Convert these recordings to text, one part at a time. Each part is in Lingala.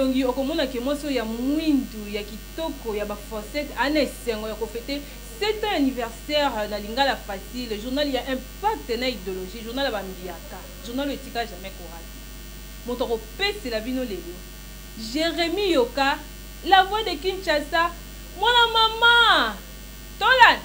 elongi okomona ke moso ya mwindu ya kitoko ya ba facette ane sengo ya kofete 7 ans anniversaire na lingala facile journal ya impact na idéologie journal ba mbiaka journal etika jamais courage moto ko pese la bino lelo Jérémy Yoka la voix de Kinshasa mon maman Tolan.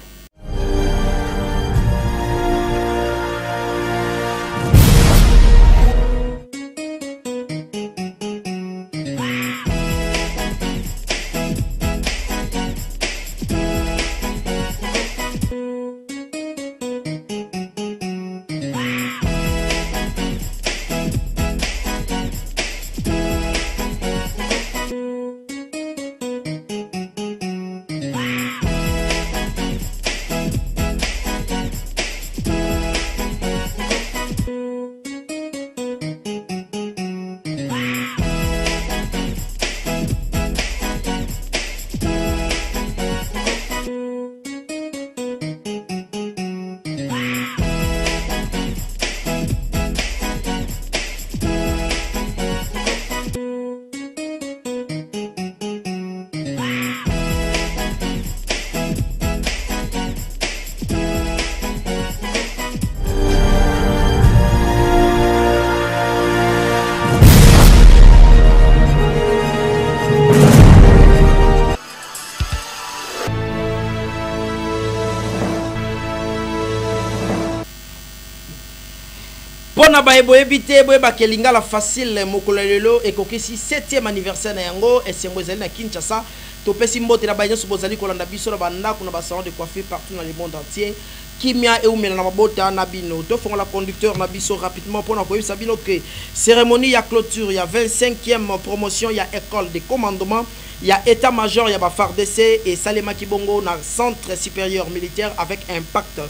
Pona baebo ebite boye bakelinga la facile mokolelelo ekokisi 7e anniversaire na yango esengo ezali na Kinshasa topesi mbote na bayenso bozali kolanda biso na bandako na ba salon de coiffure partout dans le monde entier kimia eumela na mabota na bino tofonga la conducteur na biso rapidement pona koyebisa bino que cérémonie ya clôture ya 25e promotion ya école de commandement ya état-major ya ba FARDC et Salema Kibongo na centre supérieur militaire avec impact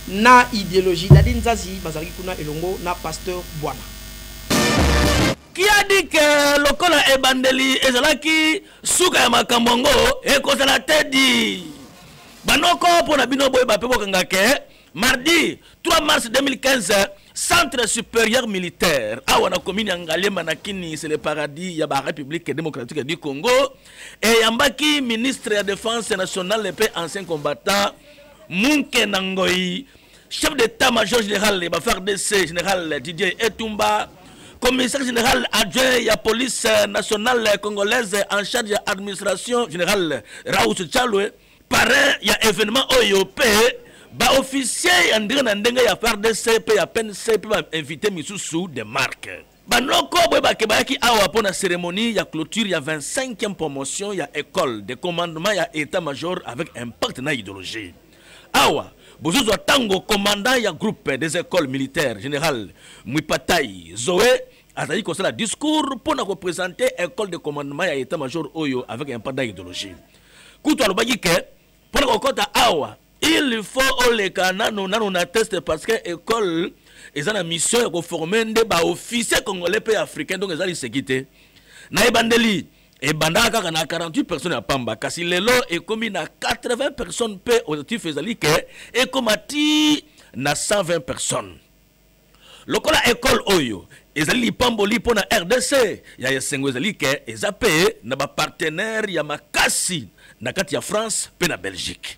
na idéologie Dadine Zazi bazali kuna elongo na pasteur Bwana qui a dit que lokola ebandeli ezalaki suka ya makambongo ekozala tedi banoko pona bino boye bape bokanga ke mardi 3 mars 2015 centre supérieur militaire awa na commune ya Ngalema na Kini c'est le paradis ya ba République démocratique du Congo et yambaki ministre de la défense nationale et ancien combattant Munke Nangoyi, chef d'état-major général de FARDC, général Didier Etumba, commissaire général adjoint de la police nationale congolaise en charge de l'administration générale Raoult Tchaloué, parrain, il y a événement OIOP, ba officier André Nandenge ya FARDC, ya PNC, va inviter Missoussou de marque. Banoko boyebake bayaki awa pona cérémonie ya clôture ya 25e promotion ya école de commandement ya état-major avec impact na idéologie. Awa, bozozo tango commandant ya groupe des écoles militaires général Mwipatai Zoé azali kosala discours pour nous présenter école de commandement ya état-major oyo avec impact na idéologie. Kuto alobaki ke pour kokota awa, il faut oleka nano na test parce que école ils ont la mission de former des officiers congolais et africains donc ils ont sécurité. Na ebandeli ebandaka na 48 personnes à Pamba kasi lelo et comme na 80 personnes pe objectif ezali ke et comme ati na 120 personnes. Lokola école oyo ezali pamboli pona RDC ya yesengo ezali ke ezape na ba partenaire ya makasi na kati ya France pe na Belgique.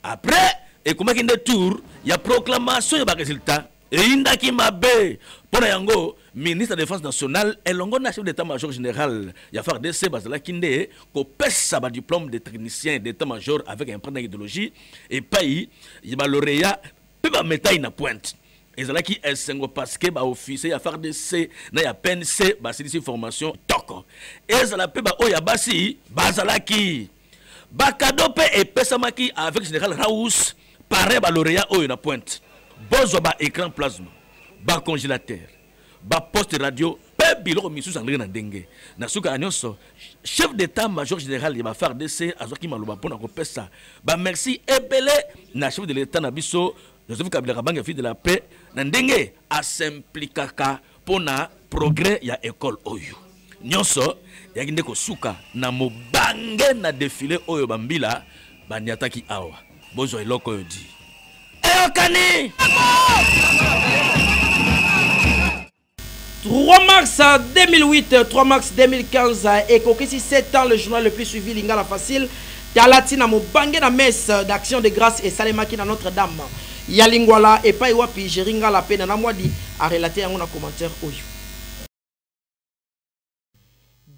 Après et comme kinde tour ya proclamation ya ba résultat et indaki mabe pona yango ministre de la défense nationale elongo na chef d'état-major général ya FARDC bazala kinde ko pesa ba diplôme de technicien d'état-major avec un plan d'idéologie et pays ya ba lauréat pe ba médaille na pointe ezalaki esengo parce que ba officier ya FARDC na ya PNC ba silisi formation toko ezala pe ba oya basi bazalaki ba cadeau pe et pesamaki avec général Raous paré ba lauréat oyo na pointe bozo ba écran plasma ba congélateur ba poste radio pe biloko misu sangre na ndenge na suka anyonso chef d'état-major général ya ba FARDC azoki maloba pona ko pesa ba merci ebele na chef de l'état na biso Joseph Kabila Kabanga fils de la paix na ndenge a s'impliquaka pona progrès ya école oyo nyonso yakinde ko suka na mobange na défilé oyo bambila banyataki awa bozo eloko yo di eyokani 3 mars 2008, 3 mars 2015, et Kokesi 7 ans, le journal le plus suivi, Lingala Facile. Talatina Mobange na messe d'action de grâce et Salemaki na Notre-Dame. Yalingwala et pas Iwapi, Jeringa la peine na Mwadi a relaté un commentaire au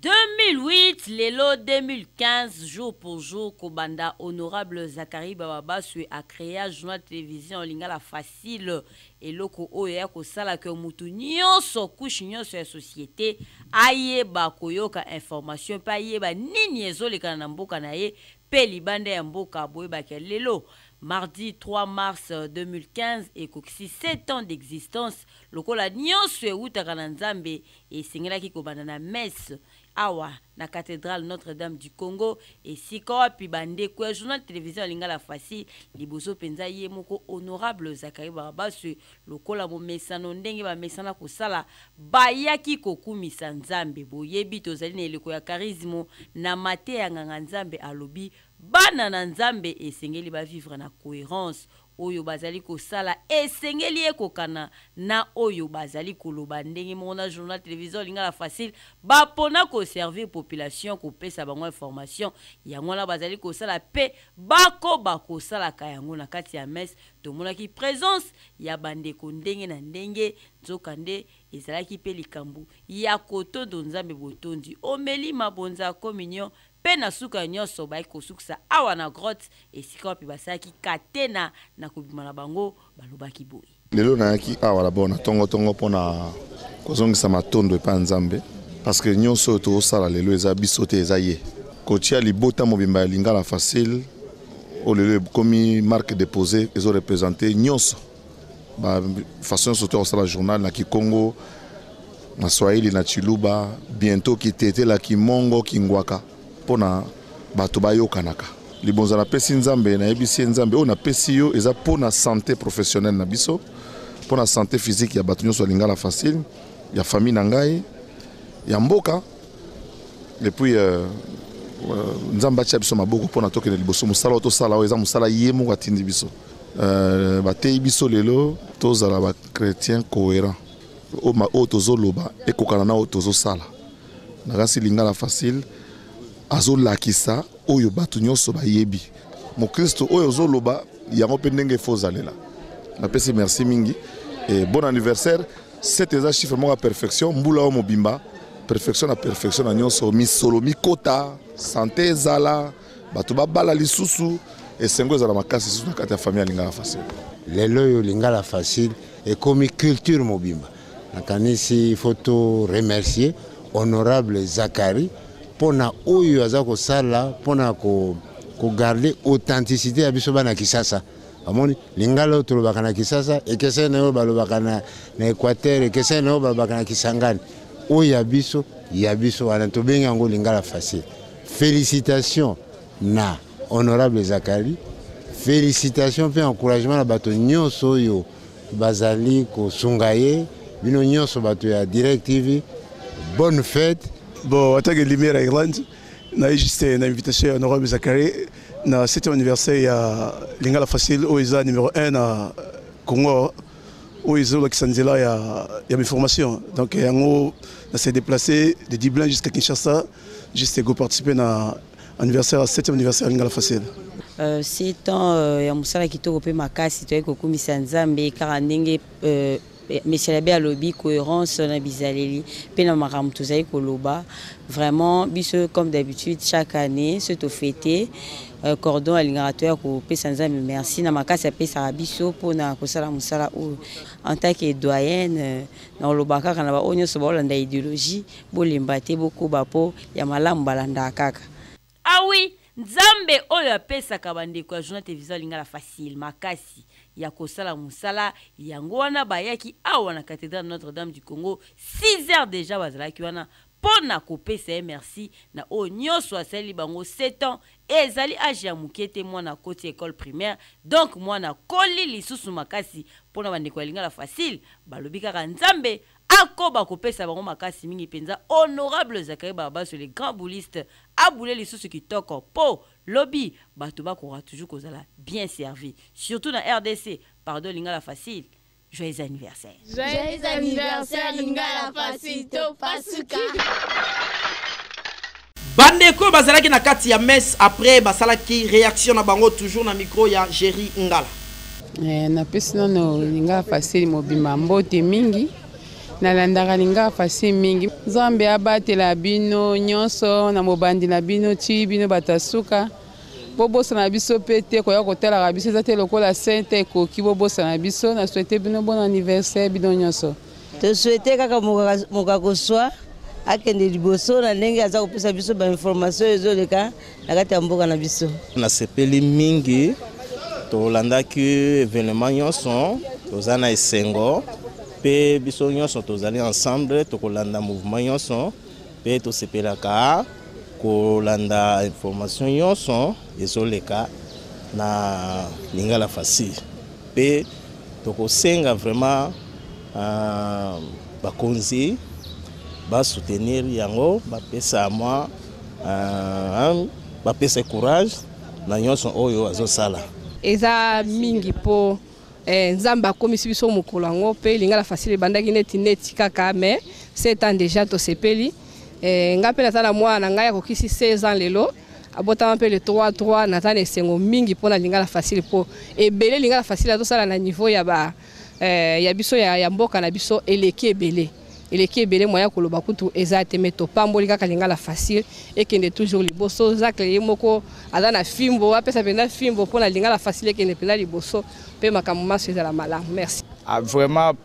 2008, Lelo 2015, jour pour jour, Kobanda honorable Zakari Bababaswe a créé un journal de télévision en Lingala Facile et loko oya ko sala ke mutu nyonso couche nyonso ya société ayeba koyoka information pa yeba nini ezoleka na mboka na ye pe libande ya mboka boyeba ke lelo mardi 3 mars 2015 et kokisi 7 ans d'existence lokola nyonso eutaka na Nzambe et sengelaki kobanda na messe awa na cathédrale Notre-Dame du Congo et sikoa pi bande ko journal télévision Lingala Facile liboso penza ye moko honorable Zakari Bababaswe lokola mo mesano ndenge ba mesana ko sala bayaki kokumisa Nzambe boyebi tozali na eleko ya charisme na mate ya nganga Nzambe alobi bana na Nzambe esengeli ba vivre na cohérence oyo bazali ko sala esengeli ekokana na oyo bazali koloba ndenge mona journal télévision Lingala Facile ba pona ko servir population ko pesa bango information yango na bazali ko sala pe bako sala ka yango na kati ya messe to mona ki présence ya bande ko ndenge na ndenge nzokande ezalaki pe likambu ya koto do Nzambe botondi omeli mabonza communion pena suka nyonso ba ikosuksa awa na grotte esika pi basaki katena na kubima na bango balobaki boy lelo na yaki awa la bona tongo pona kozongisa matondo epa Nzambe parce que nyonso to sala lelo eza bisote eza ye kotia libota mobimba ya Lingala Facile o lelo komi marque déposée ezo représenter nyonso ba façon soto sala journal na Kikongo na Swahili na Chiluba bientôt kitete la Kimongo Kingwaka pona bato bayokanaka libonza na pesi Nzambe na yebisi Nzambe o na pesi yo eza pona santé professionnelle na biso pona santé physique ya bato nyonso Lingala Facile ya famille na ngai ya mboka et puis Nzambe atia biso maboko pona tokende liboso musala to sala o eza musala ye moko atindi biso batei biso lelo tozala ba chrétien cohérent o tozoloba ekokana na o tozosala na kasi Lingala Facile azolakisa oyo bato nyonso bayebi mo Kristo oyo zoloba yango pe ndenge fozalela na pesi merci mingi et bon anniversaire c'est eza chiffre moko perfection mbula o mobimba perfection na nyonso misolo mikota santé ezala bato babala lisusu esengo ezala makasi lisusu na kati ya famille Lingala Facile lelo yo Lingala Facile ekomi culture mobimba nakanisi photo remercier honorable Zakari pona oyo aza ko sala pona ko garder authenticité ya biso bana Kisasa amoni Lingala to lobaka na Kisasa ekese na yo balobaka na Équateur ekese na yo balobaka na Kisangani oyo ya biso wana to benga ngo Lingala Facile. Félicitations na honorable Zakari, félicitations pe encouragement na bato nyonso oyo bazali ko sungaye bino nyonso bato ya Direct TV. Bonne fête. Bon, en tant que lumière à Irlande, on a juste une invitation à honorable Zakari. Na 7e anniversaire à Lingala Facile, où ils ont numéro 1 à Congo, où ils ont il y a mes formations. Donc, on s'est déplacé de Dublin jusqu'à Kinshasa, juste pour participer à l'anniversaire, 7e anniversaire à Lingala Facile. 7 ans, il y a Moussala qui tourne au Makasi, tu as Kokoumi Sanzambe, Karandenge. Monsieur Labé a lobby cohérence na bizaleli pe na maram tozali koloba vraiment biso comme d'habitude chaque année se to fêter cordon alignateur ko pesa Nzambe merci na makasi pesa biso pona kosala musala en tant que doyenne na lobaka kana ba onyo so bolanda idéologie bolemba te boko bapo ya malamu balanda kaka. Ah oui, Nzambe oyo apesaka bandeko ya journal télévision Lingala Facile makasi ya kosala musala yango wana bayaki awa na cathédrale Notre-Dame du Congo 6 heures déjà bazalaki wana pona kopesa merci na o nyonso asali bango 7 ans ezali âge ya mukete mwana koti école primaire donc mwana koli lisusu makasi pona bandeko ya Lingala Facile balobi kaka Nzambe akoba kopesa bango makasi mingi penza honorable Zakari Bababaswe le grand bouliste aboulé lisusu kitoko po lobby bato bakora toujours kozala bien servi surtout na RDC pardon Lingala Facile Joyeux anniversaire. Joyeux anniversaire, Lingala Facile, Pasuka. Bandeko bazalaki na kati ya messe après basalaki réaction na bango toujours na micro ya Jerry Ngala. Na pesi nono Lingala Facile mobimba mbote mingi. Nalandaka Lingala Facile mingi. Nzambe abatela bino nyonso na mobandi na bino ti bino batasuka. Bobosa na biso pete koya kotala biso ezate lokola sainte ekoki bobosa na biso na souhaiter bino bon anniversaire bino nyonso. Te souhaiter kaka mokako soir akende liboso na ndenge aza kopesa biso ba information ezoleka na kati ya mboka na biso. Na sepeli mingi tolandaki événement nyonso toza na esengo pe biso nyonso tozali ensemble tokolanda mouvement nyonso pe tosepelaka kolanda information nyonso ezoleka na Lingala Facile pe tokosenga vraiment bakonzi ba soutenir yango bapesa moi bapesa courage na nyonso oyo azosala eza mingi po nzamba akomisi biso mokolo yango pe Lingala Facile bandaki neti kaka mais 7 ans déjà tosepeli nga pe natala mwana ngai akokisi 16 ans lelo abotama pe le 3 natana esengo mingi pona Lingala Facile po ebele Lingala Facile azosala na niveau ya biso ya mboka na biso eleki ebele moya koloba kutu eza te meto pamboli kaka Lingala Facile ekende toujours liboso zakle moko aza na fimbo apesa penda fimbo pona Lingala Facile ekende penda liboso pe makambo maso ezala malamu. Merci. Vraiment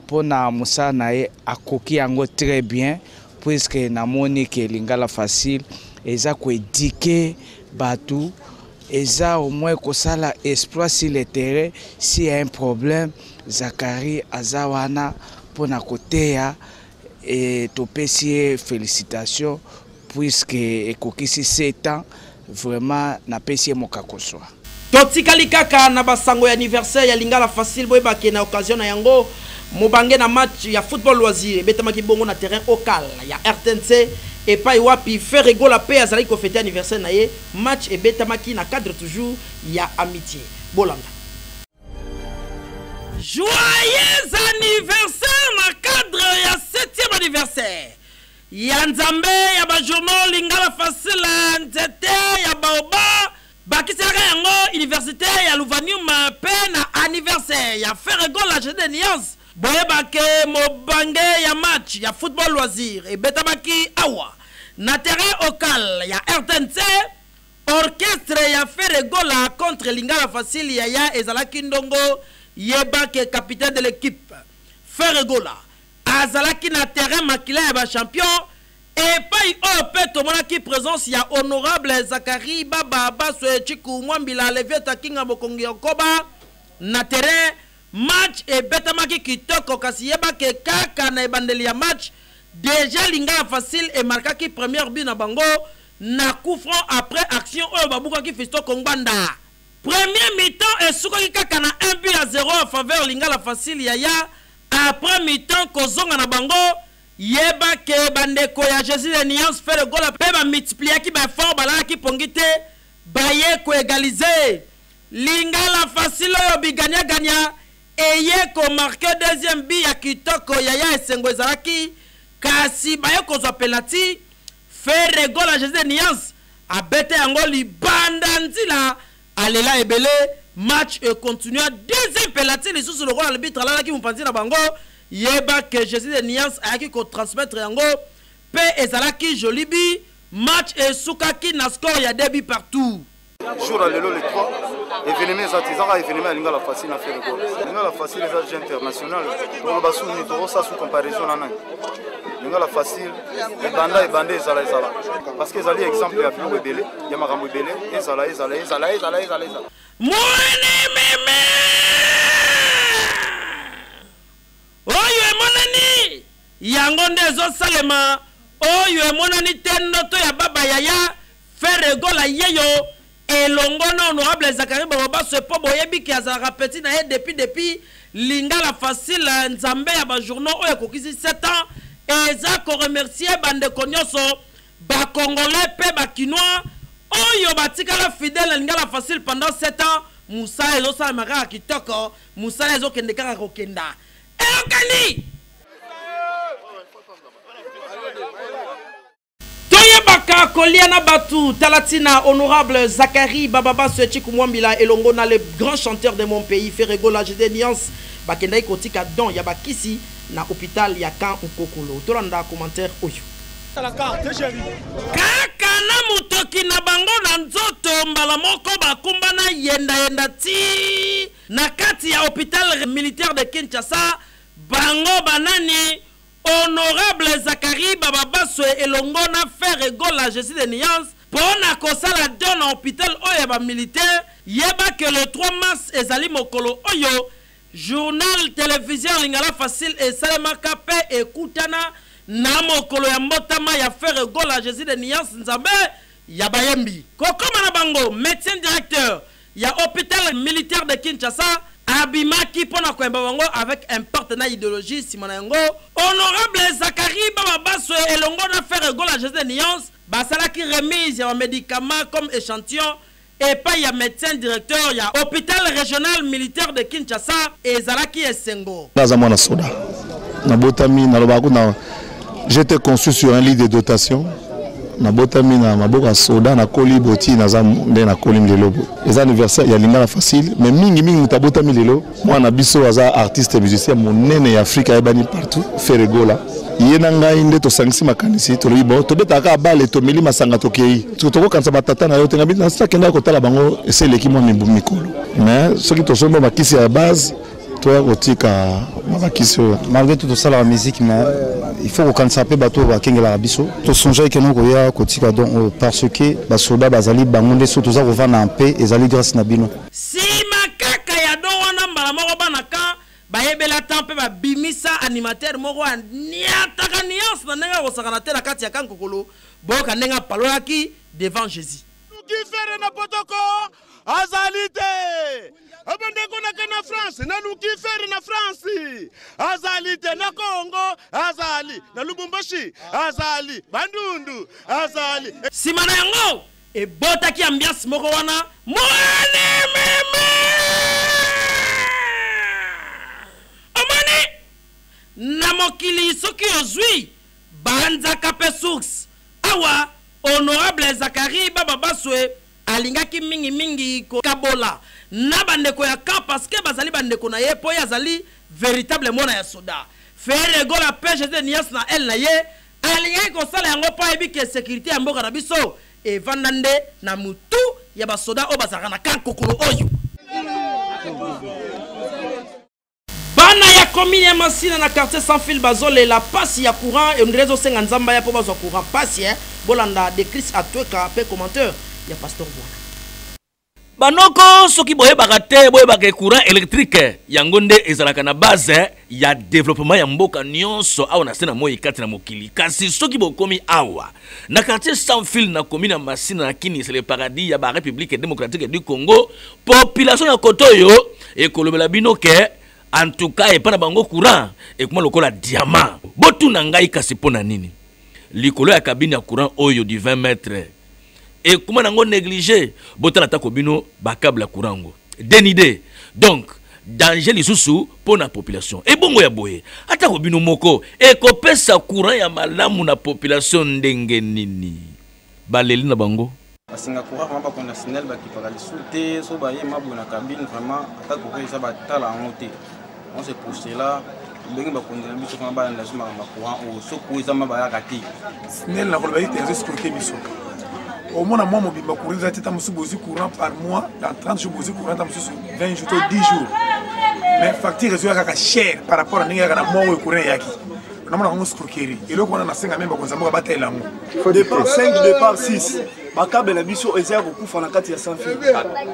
pona musa na ye akoki yango très bien puisque namoni que Lingala Facile eza ko éduquer batu eza au moins kosala exploit sur le terrain s'il y a un problème Zakari azawana pona koteya et topesi félicitations puisque ekokisi 7 ans vraiment na pesi mokakoswa. Totikali kaka na basango ya anniversaire ya Lingala Facile boyeba ke na occasion na yango mobange na match ya football loisir betamaki bongo na terrain Okal ya RTNC et pa wapi Ferrego la paix azali ko fêter anniversaire na ye match et betamaki na cadre toujours ya amitié bolanda. Joyeux anniversaire na cadre ya 7e anniversaire ya Nzambe ya ba journal Lingala Facile nzete ya baoba bakisaka yango université ya Louvanium pe na anniversaire ya Ferrego la Jeux de Niance boyebake mobange ya match ya football loisir et betamaki awa na terrain Okal ya RTNC orchestre ya Ferrego la contre Lingala Facile ya ezalaki ndongo yebake capitaine de l'équipe Ferrego la azalaki na terrain makila ya ba champion et pai ope tomonaki présence ya honorable Zakari Baba Baswe Chiku Mwambila Levieta Kinga Bokongi Okoba na terrain match et betamaki kitoko kasi yebake kaka na ebandeli ya match déjà Lingala Facile et marquaki première but na bango na coup franc après action oyo babukaki Fisto Kongbanda premier mi-temps et sukaki kaka na 1-0 en faveur Lingala Facile ya après mi-temps kozonga na bango yebake bandeko ya Jésus de Niance fait le goal pe ba multiplier ki ba fort balaki pongite baye ko égaliser Lingala Facile oyo biganya ganya eye ko marquer deuxième but ya kitoko ya esengo ezalaki kasi baye ko zo penalty fait le goal à Jésus de Niance abete yango libanda nzila alela ebele match et continue deuxième penalty les sous le goal l'arbitre là qui mpanzi na bango yeba que Jésus de Niance a qui ko transmettre yango pe ezalaki joli bi match et sukaki na score ya début partout jour à l'élo le 3 événement artisan événement Lingala Facile na fait le goal Lingala Facile les agents international pour basu ni to ça sous comparaison na Lingala Facile et banda ezala parce que ezali exemple ya biloko ebele ya makambo ebele ezala Mone meme oyo emonani yango ndezo salema oyo emonani tenoto ya baba yaya Ferrego la yeyo elongo na honorable Zakari Baba se po boyebi ki azalaka petit na ye depuis Lingala Facile Nzambe ya ba journaux oyo kokisi 7 ans eza ko remercier bande konyoso ba congolais pe ba kinois oyo batikala fidèle Lingala Facile pendant 7 ans musala ezosala kaka kitoko musala ezokende kaka kokenda eyokani toyebaka kolia na batu talatina honorable Zakari Bababa Suechi Kumwambila elongo na le grand chanteur de mon pays Ferego la Gédéniance bakendai kotika don ya bakisi na hôpital ya Kan Nkokolo tolanda commentaire oyo kaka na mutoki na bango na nzoto mbala moko bakumbana yenda ti na kati ya hôpital militaire de Kinshasa bango banani honorable Zakari Bababa Suechi elongo na Ferego la Gédéniance pona kosala don na hôpital oyo ba militaire yeba que le 3 mars ezali mokolo oyo journal télévision Lingala Facile et Salema Kape ekutana na mokolo ya mbotama ya Ferego la Gédéniance nzambe ya bayembi kokoma na bango médecin directeur ya hôpital militaire de Kinshasa abimaki pona koyemba bango avec un partenaire idéologie simona yango honorable Zakari Bababa Suechi elongo na Ferego la Gédéniance basalaki remise ya médicaments comme échantillon et pas y a médecin directeur ya hôpital régional militaire de Kinshasa et Zalaki Esengo. Nazamona soda. Na botami na lobako na j'étais conçu sur un lit de dotation. Na botami na maboka soda na koli boti na zamde na koli mlelo. Les anniversaires ya Lingala Facile mais mingi mutabotami lelo. Moi na biso aza artiste musicien monene ya Afrika ebani partout Ferego la. Yena ngai nde to sangisi makanisi to libo to betaka bale to mili masanga to kei to kansa batata na yo tenga bit na sakenda ko tala bango eseleki mo mikolo mais soki to somba makisi ya base to ya kotika makisi malgré tout ça la musique mais il faut kansa pe bato ba kengela biso to sonja ke no ko ya kotika donc parce que ba soda bazali bango nde so to za ko vana en paix ezali grâce na bino si makaka ya do wana mbala moko banaka bayebela tampe ba bimisa animateur moko niataka niance na nenga kosakana te na kati ya Kan Nkokolo boka nenga palolaki devant Jésus Lukifere na potoko azalite abandeko na France na Lukifere na France azalite na Congo azali na Lubumbashi azali Bandundu azali simana yango e botaki ambiance moko wana mwana meme na mokili soki ozwi banzaka pe source awa honorable Zakari Bababa Suechi alingaki mingi ko kabola na bandeko ya ka parce que bazali bandeko na ye po yazali véritable mona ya soda Ferego la Gédéniance na elle na ye alingaki ko sala yango po ebi ke sécurité ya mboka na biso e vandande na mutu ya basoda o bazaka na Kan Nkokolo oyo bana ya commune ya Masina na quartier sans fil bazole la passe ya courant et ndrezo senga nzamba ya po bazo courant passe bolanda de Chris atweka pe commentaire ya pasteur Bwana banoko soki boye bakate boye bake courant électrique yango nde ezalaka na base ya développement ya mboka nyonso awa na sena moyi kati na mokili kasi soki bokomi awa na quartier sans fil na commune ya Masina na Kini c'est le paradis ya ba République démocratique du Congo population ya kotoyo ekolobela bino ke en tout cas et pas bango courant et comment le cola diamant botu na ngai kasi pona nini likolo ya cabine ya courant oyo du 20 mètres et comment nango négliger botala ta kobino ba câble ya courant ngo denide donc danger lisusu pona population et bongo ya boye ata kobino moko e kopesa courant ya malamu na population ndenge nini baleli na bango basinga courant vraiment conditionnel bakipaka lisusu so baye mabu na cabine vraiment ata kokesa batala en te. On se pour cela, bengi bakondela biso kama bana lazima ma courant o so kuiza mabaya kati. Snel na kolba ite nzo skurke biso. Au moins moi mo bimba courir tata musu bozi courant par mois dans 30 jours bozi courant musu 20 jours 10 jours. Mais facture rezo kaka cher par rapport à ninga kana mo courant yaki. On a un skurkeri et le qu'on a 5 même ko nzamba ba tela ngo. Départ 5 départ 6. Bakabe na biso ezaya kokufa na kati ya sans fil.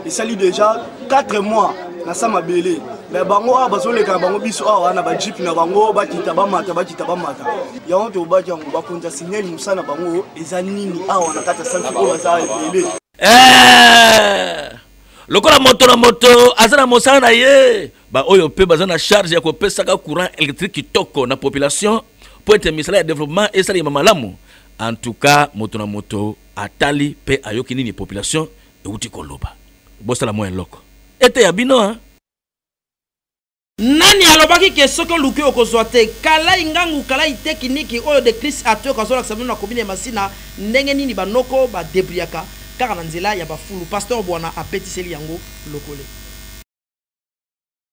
Il s'allie déjà 4 mois na sama belé. Mais bango bazoleka bango biso awa na ba jeep na bango bakita bamata. Ya honte obaki yango bakonza signal musana bango ezanini awa na kati ya sans fil bazaya belé. Lokola moto na moto azana mosana na ye ba oyo pe bazana charge ya kopesa ka courant électrique kitoko na population pour être misala ya développement et sala ya malamu. En tout cas moto na moto atali pe ayoki nini population euti koloba bosala mo eloko ete ya bino hein. Nani alobaki ke soko luki okozwa te kala ingangu kala tekniki oyo de Chris atyo kazola ksabino na komine masina ndenge nini banoko ba debriaka kaka na nzela ya bafulu pasteur bwana apetiseli yango lokole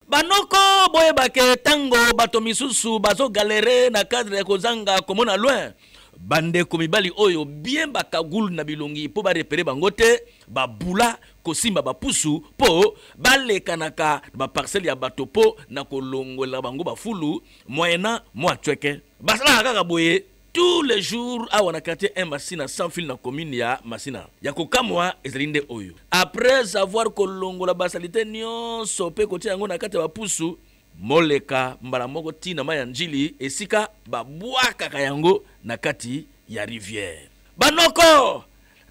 banoko boyeba ke tango bato misusu bazo galere na cadre ya kozanga komona loin bandeko mibali oyo bien bakagulu na bilongi po ba repere bango te babula kosimba bapusu po balekanaka ba parcelle ya bato po na kolongola bango bafulu moyena mwa tweke basala kaka boye tous les jours à wana quartier un masina sans fil na commune ya masina ya kokamwa ezalinde oyo après avoir kolongola basalite nyonso pe kotia yango na kati ya bapusu moleka mbala moko tina ma ya njili esika babwaka yango na kati ya rivière banoko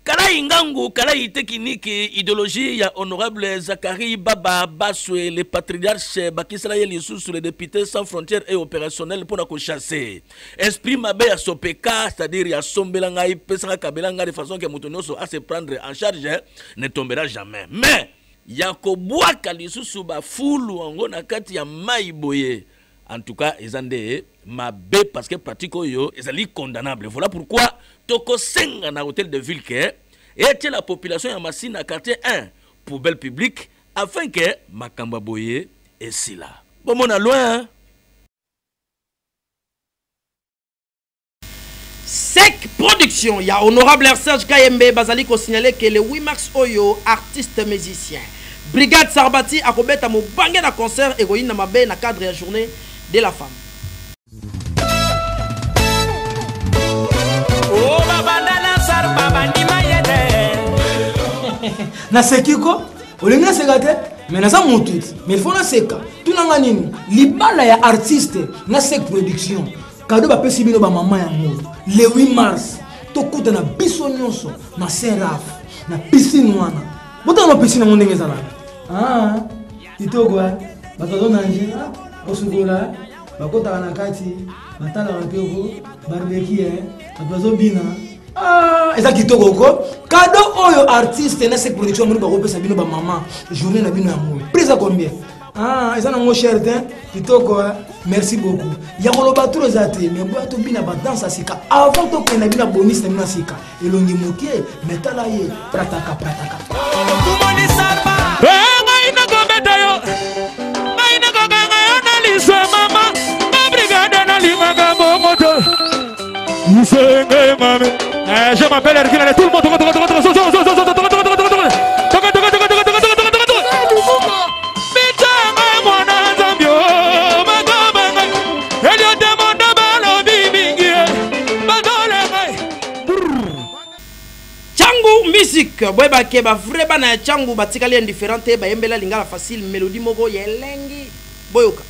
kala ingangu kala tekniki idéologie ya honorable Zakari Baba Baswe le patriarche bakisala ye lisusu le député sans frontières et opérationnel pour na chasser esprit mabe ya sopeka c'est-à-dire ya sombela ngai pesaka kabela ngai de façon que mutonoso à se prendre en charge ne tombera jamais mais ya kobwaka lisusu ba fulu ngo na kati ya mai boye en tout cas ezande mabe parce que pratique oyo ezali condamnable voilà pourquoi toko senga na hôtel de ville que et la population ya masina quartier 1 poubelle publique afin que makamba boye esila bomona loin Sec Production, il y a honorable Serge Kayembe bazali ko signaler que le 8 mars oyo artiste musicien Brigade Sarbati a kobeta mo bangé na concert egoïne na mabe na cadre ya journée de la femme. Oh babanda na sar babandi mayede. Na sekiko olinga sekate mais na sa motuti mais il faut na seka tunanga nini libala ya artiste na Sec Production kado ba pesi bino ba mama ya moto le 8 mars tokuta na biso nyonso na Seraf na piscine wana bota na piscine ngo ndenge zana itogwa batazo nanje osugola bakota na kati batala mpeko barbecue bazo bina eza kitoko ko kado oyo artiste na Sec Production mo ba kopesa bino ba mama journée na bino ya moto prisa combien eza na ngo cher ten kitoko merci beaucoup ya koloba trop zate mais boya to bina ba danse sika avant to kena bina bonus na bina sika elongi mokie metala ye prataka kumoni saba ngaina gobeta yo ngaina goganga yo na liso mama na brigade na limaga bongoto Nisenge mame je m'appelle Hercule tout le monde musique boyeba ke ba vrai bana ya changu batikali indifférente ba yembela lingala facile mélodie moko yelengi boyoka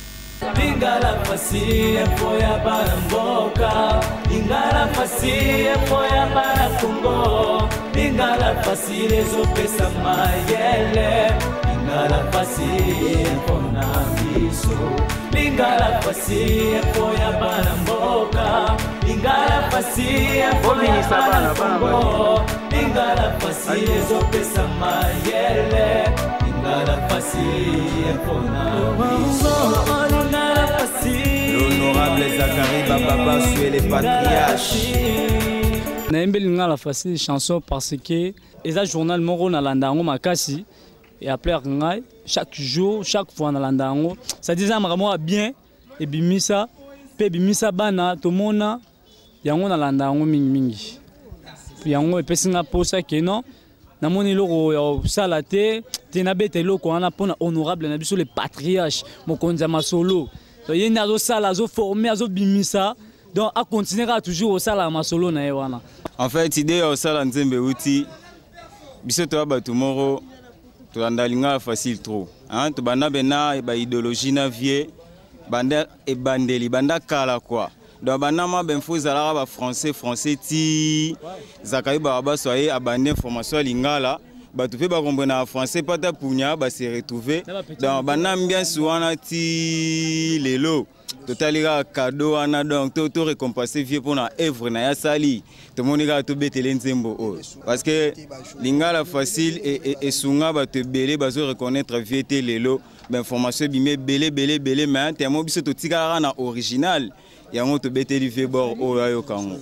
lingala facile foya baramboka lingala facile foya barakongo lingala facile zo pesa mayele lingala facile pona biso lingala facile foya baramboka lingala facile foya barakongo lingala facile zo pesa mayele lingala facile pona biso lingala facile l'honorable Zakari Baba Baswe les patriarches naimbe lingala facile chanson parce que eza journal moko na landango makasi et après ngai chaque jour chaque fois na landango ça disait makamwa bien et bimisa pe bimisa bana tomona yango na landango mingi yango epesinga posa ke non namoni loko ya sala te tina bete loko wana pona honorable na biso les patriarches mokonza masolo to yenda zo sala zo former zo bimisa donc a continuer toujours au sala masolo na wana en fait idée au sala nzembe uti biso to ba tomorrow to andalinga facile trop hein to bana bena ba idéologie na vie banda e bandeli banda kala quoi donc banama ben fozala ba français ti Zakari Baba soyez abandé information lingala ba tout fait ba comprendre français pata punya ba se retrouver dans banam bien souvent ti lelo totalira cadeau wana donc to récompenser vieux pour na œuvre na ya sali to monika to betele nzembo o parce que lingala facile et sunga ba te belé bazo reconnaître vieux te lelo ba information bimé belé mais tellement biso to tikara na original yango to beteli vieux bord o ayo kango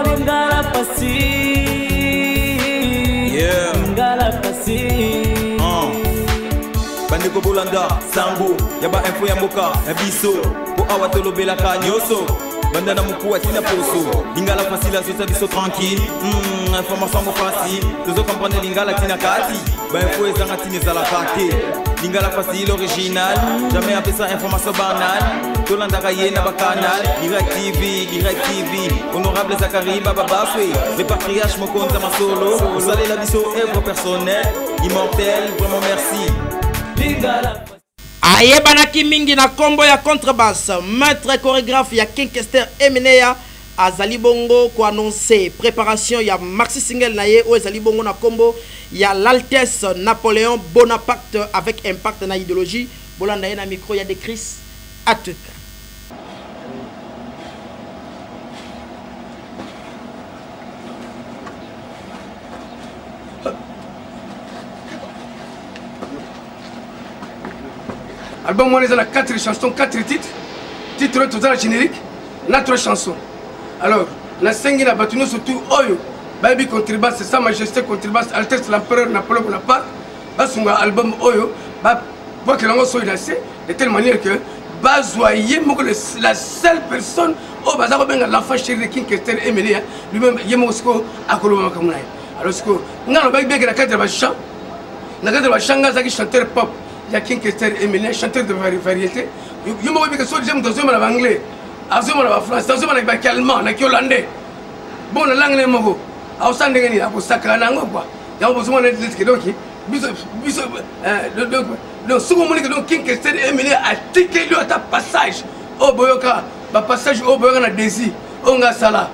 lingala facile yeah lingala facile Bandeko Bolanda, Sango, Yaba info ya moka, Biso, Bo Awatolo Belaka, Nyoso, Bandana Moukou, Atina Poso, Lingala facile, Asosa Biso tranquille, information facile, Tozo comprendre Lingala Tina Kati, Ba info Ezanga Tina Zalakate, Lingala facile original, jamais appelé ça information banale, Tolanda Kayena Bakanal, Direct TV, Honorable Zakari, Baba Baswe, le patriarche Mokonza Masolo, vous allez la Biso, œuvre personnelle, immortel, vraiment merci. Ayebanaki mingi na combo ya contrebasse maître chorégraphe ya Kinkester Emeneya azali bongo ko annoncer préparation ya maxi single na ye o azali bongo na combo ya l'Altesse Napoléon Bonaparte avec impact na idéologie bolanda ye na micro ya de Chris Atuk. Album on est dans 4 chansons, 4 titres. Titre tout dans la générique, na 3 chansons. Alors, la 5 na batunu surtout Oyo, Baby Contrebasse, Sa Majesté Contrebasse, Altesse l'Empereur Napoléon Bonaparte. Basunga album Oyo, ba pour que l'on soit dansé de telle manière que Bazoye la seule personne au bazar ben l'enfant chéri de Kinkester Emeneya lui-même Yemosko a Koloma Kamunai. Alors ce que on a le baby que la cadre va chant, la cadre va chanter ça qui chanteur pop. Il y a Kinkester Emeneya, chanteur de variété. Je me dis que ce j'aime dans un anglais, dans un français, dans un allemand, dans un hollandais. Bon, la langue est mogo. À Osan de Gani, à Osaka, Nango quoi. Il y a besoin de dire que donc, donc, ce qu'on dit que donc Kinkester Emeneya a tiqué lui à ta passage. Oh Boyoka, ma passage au Boyoka na Desi, Onga Sala.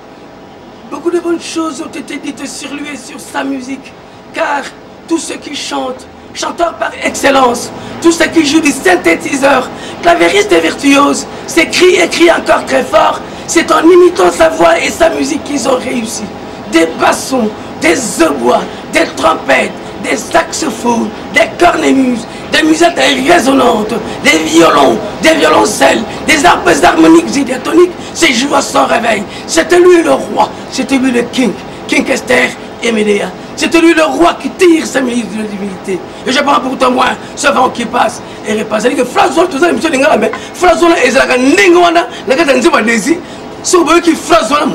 Beaucoup de bonnes choses ont été dites sur lui et sur sa musique, car tous ceux qui chantent, chanteur par excellence, tous ceux qui jouent du synthétiseur, clavieriste et virtuose, s'écrit et crie encore très fort, c'est en imitant sa voix et sa musique qu'ils ont réussi. Des bassons, des hautbois, des trompettes, des saxophones, des cornemuses, des musettes résonantes, des violons, des violoncelles, des harpes harmoniques et diatoniques, ces joies sans réveil. C'était lui le roi, c'était lui le king, Kinkester Emeneya. C'était lui le roi qui tire sa musique de divinité. Et je prends pourtant moi ce vent qui passe et repasse. C'est-à-dire que Flazol, tout ça, monsieur Lingala, mais Flazol est la Ningwana, la Katanzima Desi. Si vous voyez qu'il Flazol,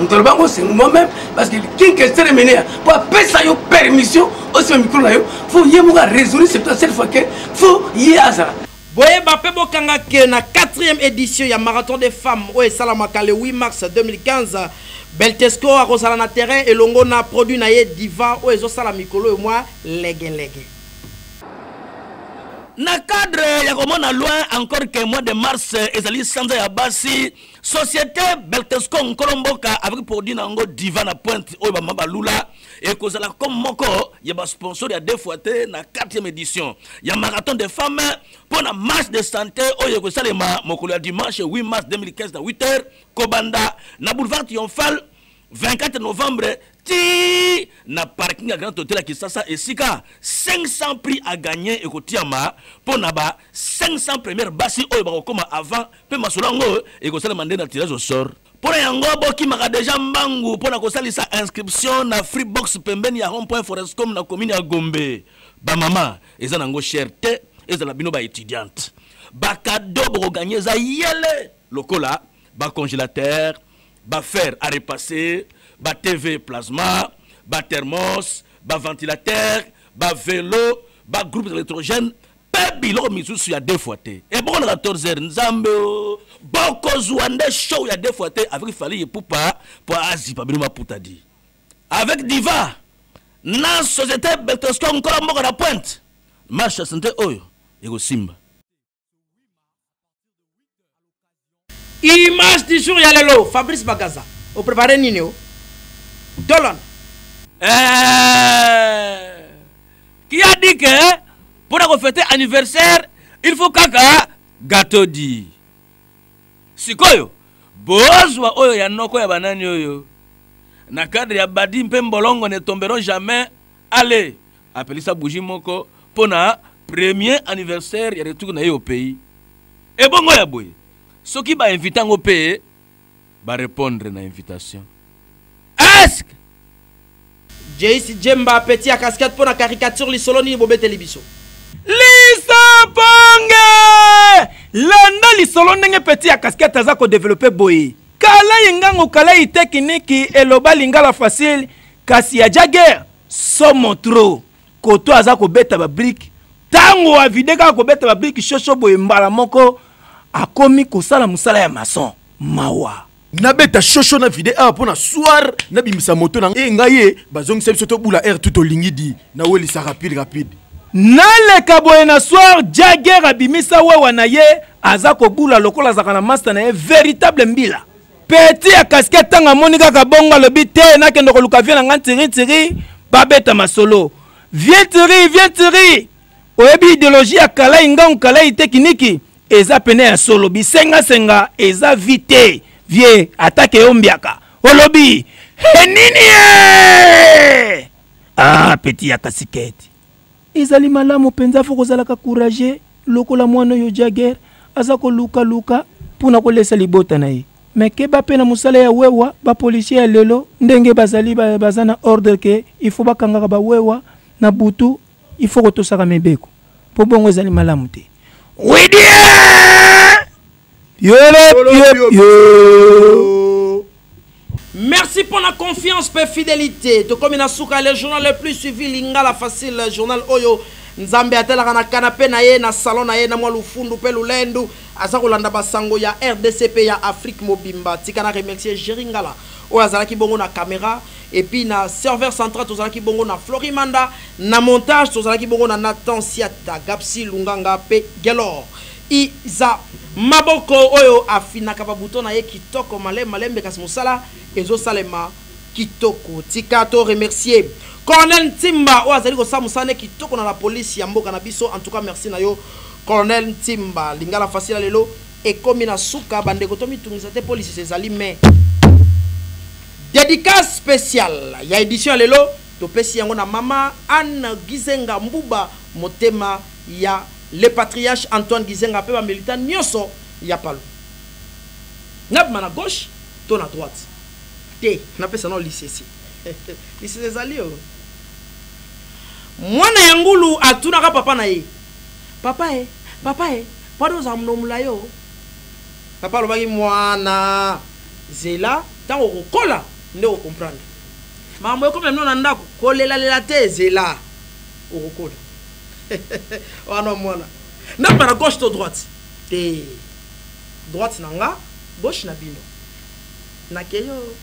c'est moi-même, parce que Kinkester Emeneya, pour appeler ça une permission, aussi un micro là, il faut y avoir résolu, c'est peut-être cette fois qu'il faut y avoir. Boye Bape Bokanga que na 4e édition ya marathon des femmes au Salamaka le 8 mars 2015 Beltesco a rosala na terrain et longo na produit na ye diva o ezo sala mikolo et moi lege. Na cadre ya komona loin encore que mois de mars ezali sanza ya basi société Beltesco Nkolomboka avec produit nango diva na pointe o ba mabalula et kozala comme moko ya ba sponsor ya deux fois na 4e édition ya marathon des femmes pour la marche de santé o yeko salema mokolo ya dimanche 8 mars 2015 na 8h Kobanda na boulevard Triomphal 24 novembre ti na parking à Grand Hôtel à Kisasa et Sika 500 prix à gagner et kotiama pour naba 500 premières basi o ba comme avant pe masolango et ko sala mandé na tirage au sort pour yango boki maka déjà mbangu pour na ko salisa inscription na free box pembeni ya rond point Forestcom na commune ya Gombe ba mama eza nango cherté eza la bino ba étudiante ba cadeau bo gagner za yele lokola ba congélateur ba fer à repasser, ba TV plasma, ba thermos, ba ventilateur, ba vélo, ba groupe électrogène, pas bilan misusu ya deux fois té. Et bon à 14h nzambe boko zouande show ya deux fois té avec Fali et Poupa pour Asie pa bino maputa di. Avec Diva na société Beltesco encore moko na pointe. Marche santé oyo ego Simba. Image du jour, Yalelo, Fabrice Bagaza. Vous préparez Nino Dolan. Qui a dit que pour fêter anniversaire, il faut caca gâteau dit. sikoyo bozwa oyo ya noko ya banani oyo na cadre ya badi mpe mbolongo ne tomberont jamais. Allez, appelez ça bougie moko pour na premier anniversaire ya retour na au pays. Et bongo ya boye. Ce qui va inviter au pays va répondre na invitation. Est-ce que JC Jemba petit à casquette pour la caricature li solo ni bobe télévision. Lisa Pange! Landa li solo ndenge petit à casquette aza ko développer boye. Kala yengango kala yi technique eloba lingala facile kasi ya Jagger somo trop. Koto aza ko beta ba brick. Tango a videka ko beta ba brick shosho boye mbala moko akomi ko sala musala ya maçon. Mawa. Na beta shosho na vidéo pour na soir na bimisa moto na ngaye bazong sel soto bula air tout olingidi na weli sa rapide. Naleka boye na soir Jagger abimisa wewa na ye aza ko bula lokola zaka na master na ye véritable mbila. Petit à casquette tanga monika ka bonga le bité na kendo ko luka vient nga tiri babeta masolo. Viens tiri. Oyebi idéologie ya kala inga kala technique eza pene ya solo bisenga eza vite. Vie attaque ombiaka. Olobi nini ah petit à casquette. Ezali malamu penza foko zalaka courage lokola mwana yo Jagger aza ko luka puna ko lesa libota na ye. Mais que ba pena musala ya wewa ba policier ya lelo ndenge bazali bazana ordre que il faut bakanga ba wewa na butu il faut to saka mebeko po bongo ezali malamu te. Merci pour la confiance et fidélité. To comme na suka le journal le plus suivi lingala facile journal oyo Nzambe atelaka na canapé na ye na salon na ye na mwa lufundu pe lulendu asa kolanda basango ya RDCP ya Afrique Mobimba. Tika na remercier Jeringala o azalaki bongo na caméra et puis na serveur central tozalaki bongo na Florimanda na montage tozalaki bongo na Nathan Siata Gapsi Lunganga pe Gelor Iza Maboko oyo afinaka ba bouton na ye kitoko malembe kasi musala ezo salema kitoko. Tika to remercier Colonel Timba o azali ko samusane kitoko na la police ya mboka na biso. En tout cas merci na yo Colonel Timba lingala facile lelo e komi na suka bande ko to mitungisa te police ezali mais dédicace spéciale ya édition lelo to pesi yango na mama Anne Gizenga Mbuba motema ya le patriarche Antoine Gizenga pe ba militant nyoso ya palo nabma na gauche to na droite te na pesa no lycée si lycée ezali yo mwana ya ngulu atunaka papa na ye papa pado za mnomula yo papa lobaki mwana zela tango kokola nde ko comprendre mambo ko memno na ndako kolela te zela okokola wana mwana na para gauche to droite te droite na nga gauche na bino na keyo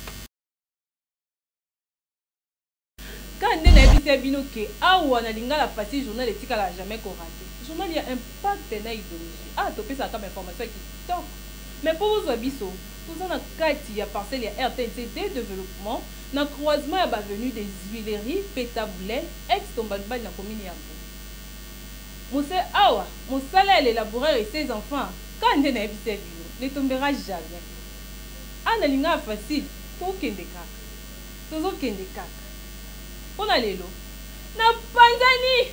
quand on a vu bino que awa na lingala facile journal etika la jamais ko raté journal il y a impact na idéologie ah to pesa comme information qui top mais pour vous abisso tout ça na kati ya parcelle ya RTNC développement na croisement ya avenue des Huileries Pétaboulet ex Tombalbal na commune ya Mbo Mousse awa mosala l'élaborer et ses enfants quand on a vu bino ne tombera jamais ah na lingala facile to kende kaka tozo kende kaka. On a l'élo. Na panzani.